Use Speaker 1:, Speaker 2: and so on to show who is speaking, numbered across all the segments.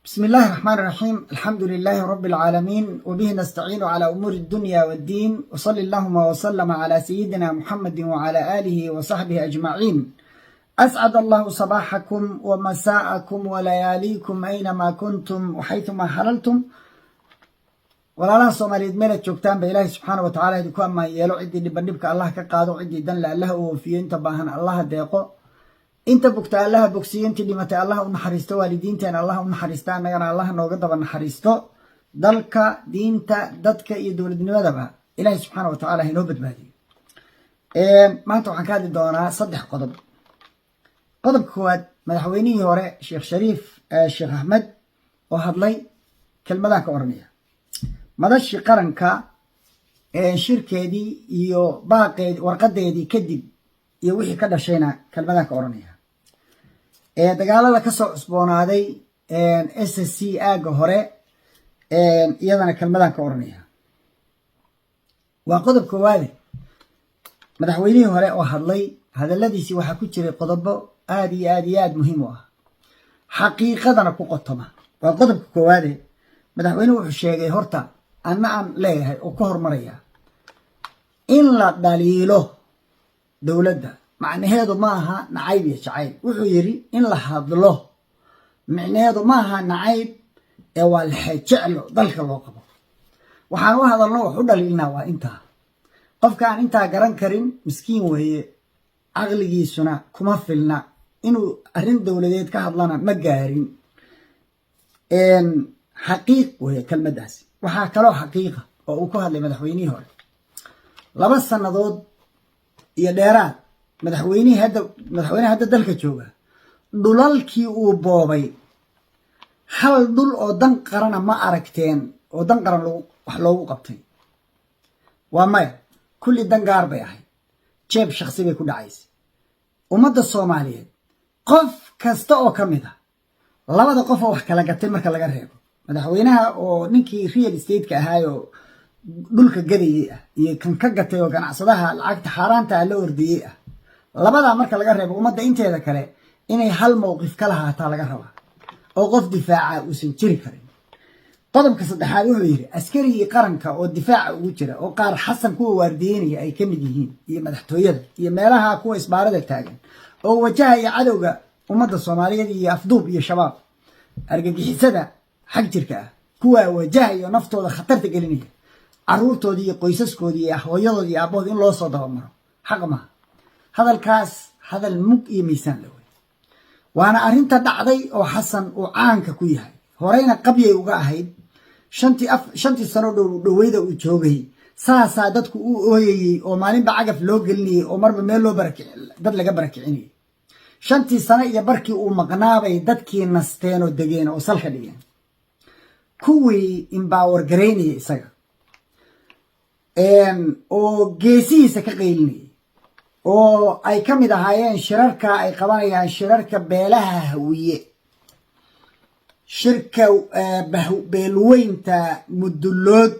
Speaker 1: بسم الله الرحمن الرحيم. الحمد لله رب العالمين، وبه نستعين على أمور الدنيا والدين، وصلى اللهم وسلم على سيدنا محمد وعلى آله وصحبه أجمعين. أسعد الله صباحكم ومساءكم ولياليكم أينما كنتم وحيثما حللتم. walaalaha Soomaaliyeed meel joogtaan ba Ilaahay subxaanahu wa ta'aala idinku ammaanyeelo cidii dhibka Allah ka qaado cidii dan la Allah oo fiyo inta baahan Allah deeqo inta bugta Allah bogsiyo inta dhimatay Allah u naxariisto waalidiinteena Allah u naxariisto annagana Allah nooga daba naxariisto dalka diinta dadka iyo dawladnimadaba Ilaahay subxaanahu wa ta'aala inoo badbaadiyo. maanta waxaan ka hadli doonaa saddex qodob. qodobka koowaad, madaxweynihii hore Sheekh Shariif Sheekh Ahmed oo hadlay kelmadan ka oranaya madaxii qaranka shirkeedii iyo baaqeedii warqadeedii kadib iyo wixii ka dhashayna kelmadan ka oranaya dagaalada ka soo cusboonaaday SSC aaga hore iyadana kelmadan ka oranaya. waa qodob koowaad, madaxweynihii hore oo hadlay hadaladiisii waxaa ku jiray qodobo aad iyo aad muhiim u ah xaqiiqadana ku qotoma. waa qodobka koowaad, madaxweynuhu wuxuu sheegay horta أنا عن ليه وكهر مريا إن لا دليله دولته معنى هذا ماها نعيب يا شعيب وحيري إن لا هذله معنى هذا ماها نعيب والحجعله ذلك الوقت وحنو هذا الله حدا لنا وإنتهى قف كان إنتهى قرن كريم مسكين وهي أغلقي سنة كمثلنا إنه أرين دولتين كهضلنا مجارين إن حقيق وهي كلمة داسي waxaa kaloo xaqiiqa oo uu ku hadlay madaxweynihii hore 2 sanadood iyo dheeraad madaxweynaha hadda dalka jooga dhulalkii uu boobay hal dhul oo dan qarana ma aragteen oo dan qaran wax loogu qabtay. waa maya kulli dan gaar bay ahayd, jeeb shakhsi bay ku dhacaysay. ummadda Soomaaliyeed qof kasta oo ka mid ah labada qof oo wax kala gatay marka laga reebo madaxweynaha oo ninkii real estate ka ahaayo dhulka gadayay ah iyo kan ka gatay oo ganacsadaha lacagta xaraanta la ordiyay ah, labada marka laga reebo ummadda inteeda kale inay hal mowqif kala haataa laga rabaa oo qof difaaca uusan jiri karin. qodobka saddexaad wuxuu yiri askarigii qaranka oo difaaca ugu jira oo qaar xasan kuwa waardiyeynaya ay kamid yihiin iyo madaxtooyada iyo meelaha kuwa isbaarada taagan oo wajahaya cadowga ummadda Soomaaliyeed iyo afduub iyo shabaab argagixisada xaq jirka kuwa wajahayo naftooda khatarta gelinaya caruurtoodii iyo qoysaskoodii iyo hooyadoodii iyo aabahoodii in loo soo dabamaro xaq ma hadalkaas hadal mug iyo miisaan leh. waana arinta dhacday oo xasan uu caanka ku yahay horeyna qabyay uga ahayd shantii sano dhoweyda uu joogay saasaa dadku u ooyayay oo maalinba cagaf loo gelinayay oo marba meel loo dad laga barakicinayay. 5 sano iyo barkii uu maqnaabay dadkii nasteen oo degeen oo salka dhigeen kuwii empower gareynaya isaga oo geesihiisa ka qaylinayay oo ay ka mid ahaayeen shirarka ay qabanayaan shirarka beelaha hawiye, shirka beelweynta mudulood,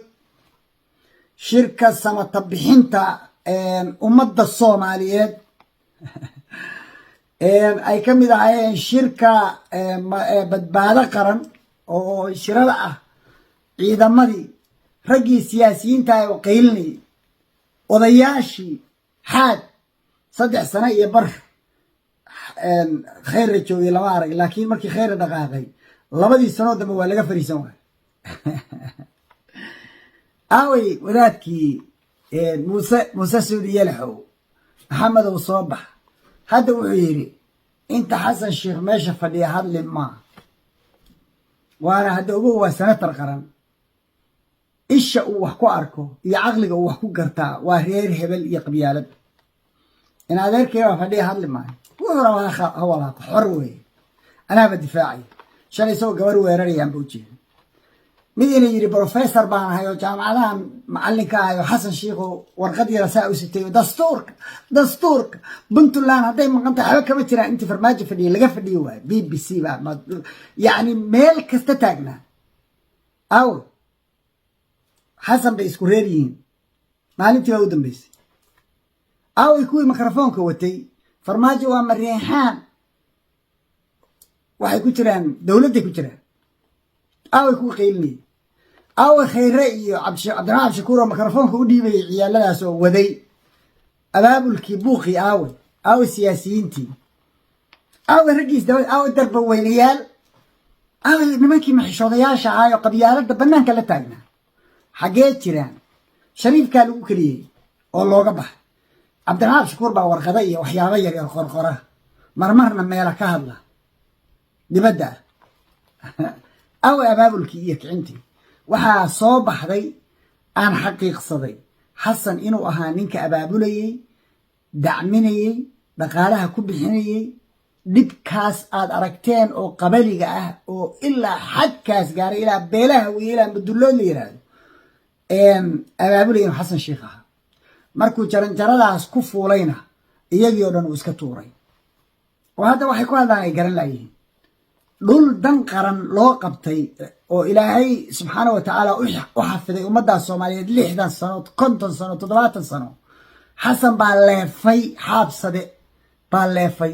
Speaker 1: shirka samata bixinta ummadda Soomaaliyeed ay ka mid ahaayeen shirka badbaado qaran oo shirada ah ciidamadii raggii siyaasiyiinta oo qaylinayay odayaashii xaad 3 sano iyo bar khayr joogay lama arag, laakiin markii khayr dhaqaaqay 2 sano dambe waa laga fariisan waay. away wadaadkii Muuse Suudi Yalaxow Maxamed oo soo bax hadda wuxuu yiri inta xasan sheekh meesha fadhiya hadli ma waana hadda ugu waa senator qaran isha uu wax ku arko iyo aqliga uu wax ku gartaa waa reer hebel iyo qabyaalad in adeerkayga fadhiya hadli ma wuxuu rabaa hawala xor weey anaba difaacay shalay soo gabar weerarayaan buu jeeday mid inay yiri professor baan hayo jaamacadaha macalinka ayo xasan sheekh warqad yar saa u sitay dastuurka Puntland haday maqanta xaba kama jiraan inta farmaajo fadhiya laga fadhiyo waa BBC ba yani meel kasta taagna aw xasan bay isku reeriyin maalintii u dambeysay aw kuwii mikrofoonka watay farmaajo waa mariyaan waxay ku jiraan dawladda ku jiraan أو يكون قيلني أو خير رأي عبد الرحمن شكور وميكروفون كودي بعيال لا سو وذي أباب الكبوخي أو السياسيين أو الرئيس دول أو الدرب ويليال أو نمكي محشوديا شعاية قبيلة دبنان كلا تاجنا حاجات جيران شريف كانوا كليه والله قبح عبد الرحمن شكور باور قضية وحيابية يا قرقرة مرمرنا ميلا كهلا دبدا أو أباب الكيك عندي وها صوبح ذي أنا حقيق صدي حسن إنه أهانينك أبابولي دعمني بقالها كبحني دب كاس آد أركتين أو قبلي أو إلا حد كاس قاري إلا بيلها وإلا بدلون ليراد أبابولي إنه حسن شيخها مركو جرنجرadaas ku fuulayna iyagii oo dhan uu iska tuuray وهذا waxay ku hadlaan garan laayeen dhul dan qaran loo qabtay oo ilaahay subhanahu wa ta'ala u xafiday ummadda Soomaaliyeed 60 sano 50 sano 70 sano xasan baa leefay xaabsade baa leefay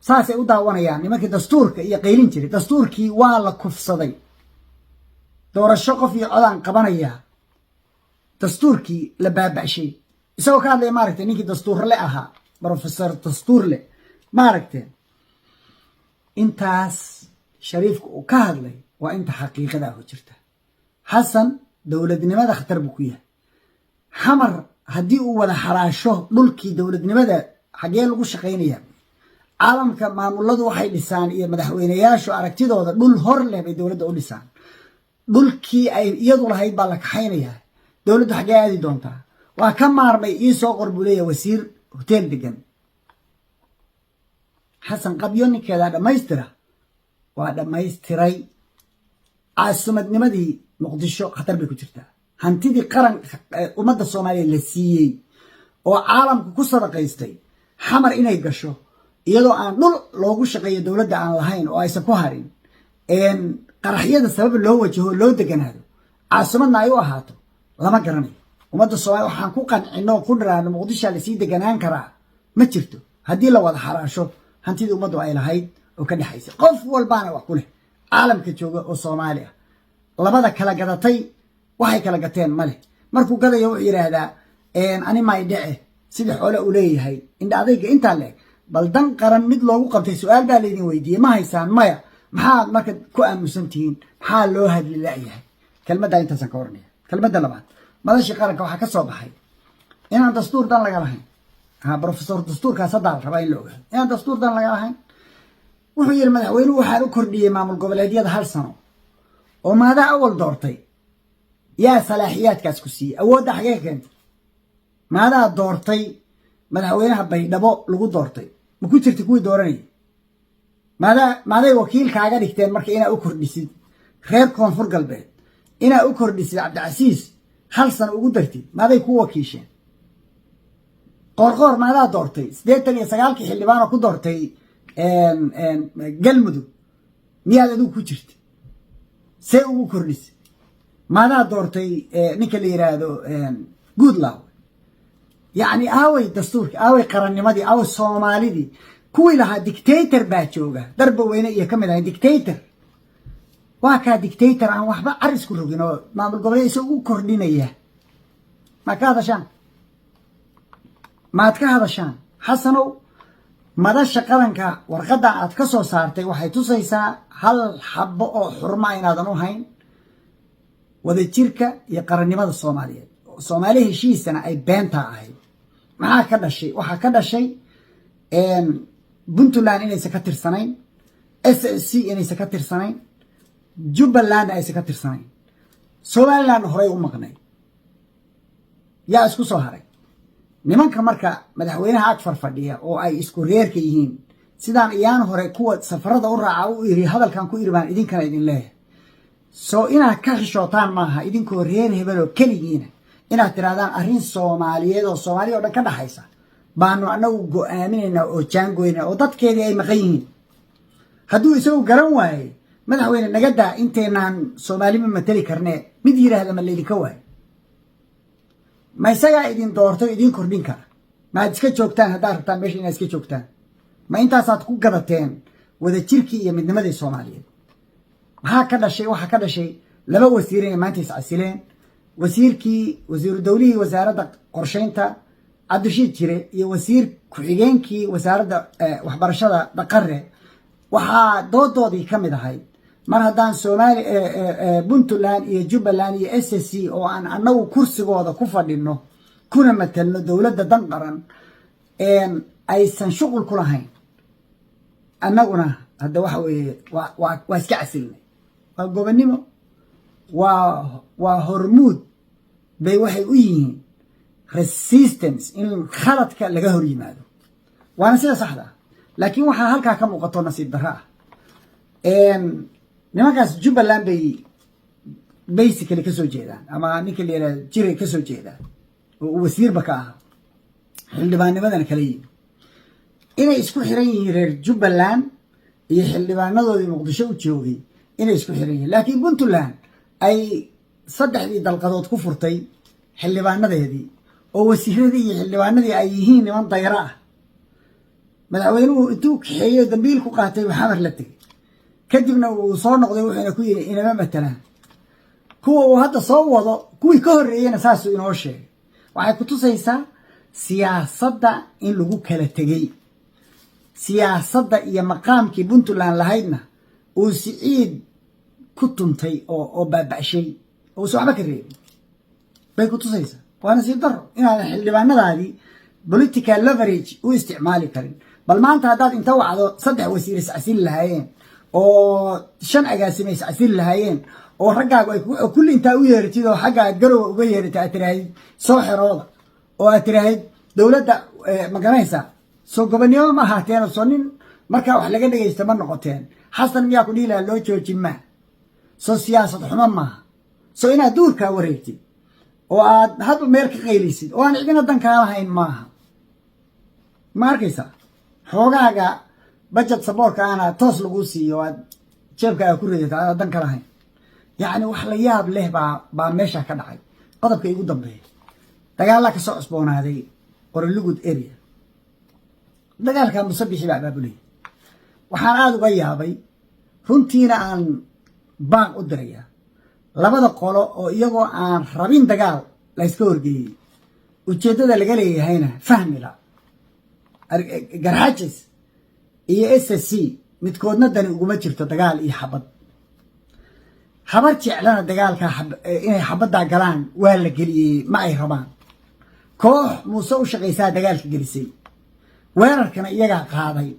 Speaker 1: saasay u daawanayaan nimankii dastuurka iyo qeylin jiray dastuurkii waa la kufsaday doorasho qof iyo codaan qabanaya dastuurkii la baabashay isagoo ka hadlay maaragtay ninkii dastuurle ahaa professor dastuurle maaragtay intaas shariifku uu ka hadlay waa inta xaqiiqada ku jirta xasan dawladnimada khatar buu ku yahay xamar haddii uu wada xaraasho dhulkii dawladnimada xagee lagu shaqaynaya caalamka maamuladu waxay dhisaan iyo madaxweynayaashu aragtidooda dhul hor leh bay dawladda u dhisaan dhulkii ay iyadu lahayd baa la kaxaynayaa dawladdu xagee aadi doontaa waa ka maarmay ii soo qorbuleeya wasiir hotel degan xasan qabyo ninkeeda dhammaystira waa dhammaystiray caasimadnimadii muqdisho khatar bay ku jirtaa hantidii qaran ummadda Soomaaliyeed la siiyey oo caalamku ku sadaqaystay xamar inay gasho iyadoo aan dhul loogu shaqeeyo dawladda aan lahayn oo aysan ku harin qaraxyada sabab loo wajaho loo deganaado caasimadna ay u ahaato lama garanayo ummadda Soomaaliyeed waxaan ku qancino ku dhiraano muqdisho la sii deganaan karaa ma jirto haddii la wada xaraasho hantidii ummaddu ay lahayd oo ka dhaxaysa qof walbaana wax ku leh caalamka jooga oo Soomaali ah labada kala gadatay waxay kala gateen male markuu gadayo wuxuu yiraahdaa ani ma idhace sida xoolo u leeyahay inda adayga inta leeg bal dan qaran mid loogu qabtay su'aal baa leedin weydiiyay ma haysaan maya maxaa marka ku aamusantiin maxaa loo hadli laayahay kelmadda inta san ka warnay kelmadda labaad madashii qaranka waxa ka soo baxay inaan dastuur dan laga lahayn professor dastuurka sadal raba in loo inaan dastuur dan laga lahayn wuxuu yiri madaxweynuhu waxa uu kordhiyay maamul goboleedyada hal sano oo maada awal doortay yaa salaaxiyaadkaas ku siiyay awoodda xagee keentay maada doortay madaxweynaha Baydhabo lagu doortay ma ku jirtay kuwii dooranayay maaday wakiilkaaga dhigteen marka inaa u kordhisid reer koonfur galbeed inaa u kordhisid Cabdicasiis hal sano ugu dartid maaday ku wakiisheen qorqor maadaa doortay 89 xildhibaan oo ku doortay galmudug miyaad adigu ku jirtay see ugu kordhisay maadaa doortay ninka la yiraahdo Goodlaw يعني أوي دستور أوي قرنمدي أوي الصومالي كوي لها ديكتاتور باتشوجا دربوا وين يكمل هاي ديكتاتور واكا ديكتاتور عن واحد عرس كله جنوا ما بالقبل يسووا كوردينية ما كهذا شان ما هذا شان حسنوا ماذا شقرنك ورقدا أتكسو صارتي وحي تصيصا هل حب أو حرمين هذا نوهين وذا الشركة يقرنمد الصومالية الصومالية شيء سنة أي بنتها هاي معاه كذا شيء وها كذا شيء بنتلان إني سكتر سنين SSC إني سكتر سنين جبلان إني سكتر سنين سوماليان هراي ومقنعي يا اسكو سهري nimanka marka madaxweynaha ag farfadhiya oo ay isku reerka yihiin sidaan iyaan hore kuwa safarada u raaca u iri hadalkan ku irbaan idinkana idin leeyahay soo inaad ka xishootaan maaha idinkoo reer hebel oo kaligiina inaad tiraadaan arrin Soomaaliyeed oo Soomaaliya oo dhan ka dhaxaysa baanu anagu go'aaminaynaa oo jaangoynaa oo dadkeedii ay maqan yihiin hadduu isagu garan waaye madaxweyne naga daa inteenaan Soomaali ma matali karnee mid yiraahdo ma leedika waaye ما يساعد إدين دورتو إدين كردين كار ما تسكت شوكتان هدار تان بيش إن تسكت شوكتان ما أنت صادقو قدرتين وذا تركي من نمد الصوماليين maxaa ka dhashay waxa ka dhashay laba wasiir ee maanta iscasileen wasiiru dawlihii wasaaradda qorsheynta Cabdirashiid Jire iyo wasiir ku-xigeenkii wasaaradda waxbarashada Dhaqare waxaa doodoodii ka mid ahayd mar haddaan Soomaali Puntland iyo Jubbaland iyo SSC oo aan annagu kursigooda ku fadhino kuna matalno dowladda dan qaran aysan shuqul ku lahayn annaguna hadda waxa weeye waa iska casilnay waa gobonnimo waa hormuud bay waxay u yihiin resistance in khaladka laga hor yimaado waana sida saxda ah laakiin waxaa halkaa ka muuqato nasiib darro ah nimankaas Jubbaland bay basically ka soo jeedaan ama ninka la yiraahdo Jire ka soo jeedaan oo wasiirba ka ah xildhibaannimadana kala yihiin inay isku xiran yihiin reer Jubbaland iyo xildhibaanadoodii Muqdisho u joogay inay isku xiran yihiin laakiin Puntland ay saddexdii dalqadood ku furtay xildhibaanadeedii oo wasiiradii iyo xildhibaanadii ay yihiin niman dayra ah madaxweynuhu intuu kaxeeyo dambiil ku qaatay xamar la tegay kadibna uu soo noqday wuxuuna ku yiri inama matalaan kuwa uu hadda soo wado kuwii ka horreeyayna saasuu inoo sheegay waxay ku tusaysaa siyaasadda in lagu kala tegey siyaasadda iyo maqaamkii Puntland lahaydna uu Siciid ku tuntay oo baaba'shay oo soo waxba ka reebin bay ku tusaysaa waana si daro inaadan xildhibaanadaadii political leverage u isticmaali karin bal maanta haddaad inta wacdo 3 wasiir iscasil lahaayeen oo 5 agaasime iscasil lahaayeen oo raggaagu ay kulli intaa u yeeratid oo xagga garow uga yeeratay aad tiraahid soo xirooda oo aad tiraahid dowladda ma garanaysaa soo gobonnimo ma ahaateen oo soo nin markaa wax laga dhagaysta ma noqoteen xasan miyaa ku dhihi lahaa loo joojin maa soo siyaasad xumo maaha soo inaad duurkaa wareegtid oo aad hadba meel ka qaylisid oo aan cidina dan kaa lahayn maaha ma arkaysaa xoogaaga budget support ana toos lagu siiyo aad jeebkaaga ku ridata aad dan ka lahayn yacni wax la yaab leh baa meesha ka dhacay qodobka igu dambeeya dagaalla ka soo cusboonaaday Qorolugud area dagaalka musabixi baa baabulay waxaan aad uga yaabay runtiina aan baan u diraya labada qolo oo iyagoo aan rabin dagaal la iska horgeeyay ujeedada laga leeyahayna fahmila garxajis iyo SSC midkoodna dani uguma jirto dagaal iyo xabad habar jeclana dagaalka inay xabadda galaan waa la geliyay ma ay rabaan koox muuse u shaqaysaa dagaalka gelisay weerarkana iyaga qaaday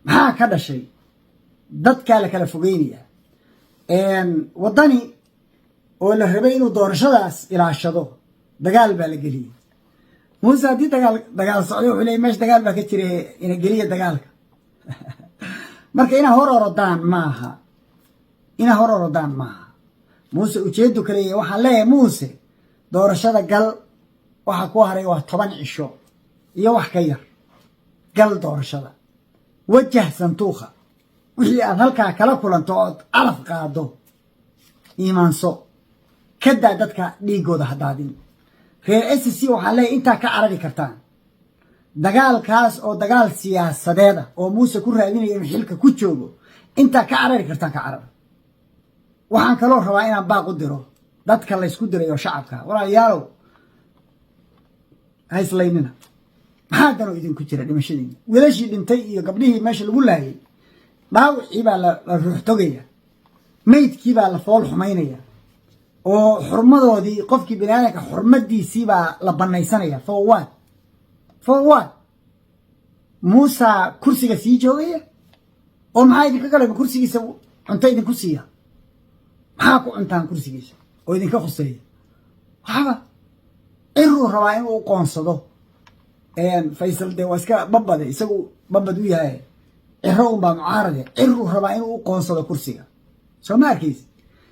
Speaker 1: maxaa ka dhashay dadka la kala fogeynaya wadani oo la rabay inuu doorashadaas ilaashado dagaal baa la geliyay muuse haddii dagaal socday wuxuu leeyahay meesha dagaal baa ka jiray ina geliya dagaalka marka inaa hor orodaan maaha muuse ujeedu kale waxaan leeyahay muuse doorashada gal waxa ku haray waa 10 cisho iyo wax ka yar gal doorashada wajah santuuqa wixii aad halkaa kala kulanto oo calaf qaado iimaanso kada dadka dhiigooda hadaadin reer SSC waxaan leeyahay intaa ka carari kartaan dagaalkaas oo dagaal siyaasadeed oo muuse ku raadinayo inuu xilka ku joogo intaa ka carari kartaan ka carar waxaan kaloo rabaa inaan baaq u diro dadka la isku dirayo shacabka walaalayaalow hayslaynina maxaa dano idinku jira dhimashadiina wiilashii dhintay iyo gabdhihii meesha lagu laayay dhaawacii baa la ruux togaya meydkii baa la fool xumaynaya oo xurmadoodii qofkii bini'aadamka xurmadiisii baa la banaysanaya for what Musa kursiga sii joogaya oo maxaa idinka galay kursigiisa cunto idinku siiya maxaa ku cuntaan kursigiisa oo idinka khuseeya waxba ciruu rabaa inuu qoonsado Faysal de waa iska babade isagu babad u yahay ciro baa mucaarade ciruu rabaa inuu qoonsado kursiga soo ma arkaysi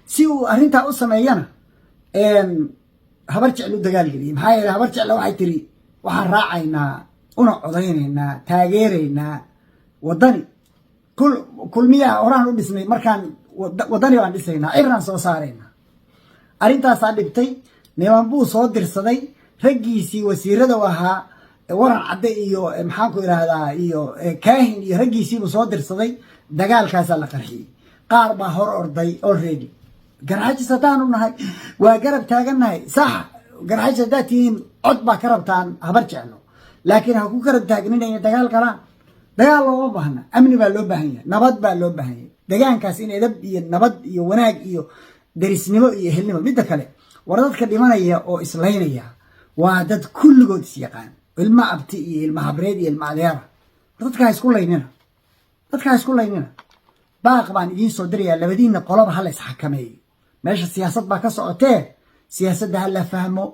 Speaker 1: si uu arrinta u sameeyana habar jecel u dagaal geliyay maxaa yeelay habar jecel waxay tiri waxaan raacaynaa una codaynaynaa taageeraynaa wadani kulmiyaha horaan u dhisnay markaan wadani baan dhisaynaa ciraan soo saaraynaa arrintaasaa dhibtay niman buu soo dirsaday raggiisii wasiirada ahaa waran cadde iyo maxaan ku idhaahdaa iyo kaahin iyo raggiisiibuu soo dirsaday dagaalkaasaa la qarxiyey qaar baa hor orday already garxajis haddaanu nahay waa garab taagannahay sax garxajis haddaad tihiin cod baa ka rabtaan habar jeclo laakiin ha ku garab taagninaya dagaal galaan dagaal looma baahna amni baa loo baahan yahay nabad baa loo baahan yahay deegaankaas in edab iyo nabad iyo wanaag iyo darisnimo iyo ehelnimo midda kale war dadka dhimanaya oo islaynaya waa dad kulligood is yaqaan ilma abti iyo ilma habreed iyo ilma adeera war dadka ha isku laynina baaq baan idiin soo dirayaa labadiinna qoloba ha la isxakameeyo meesha siyaasad baa ka socotee siyaasadda ha la fahmo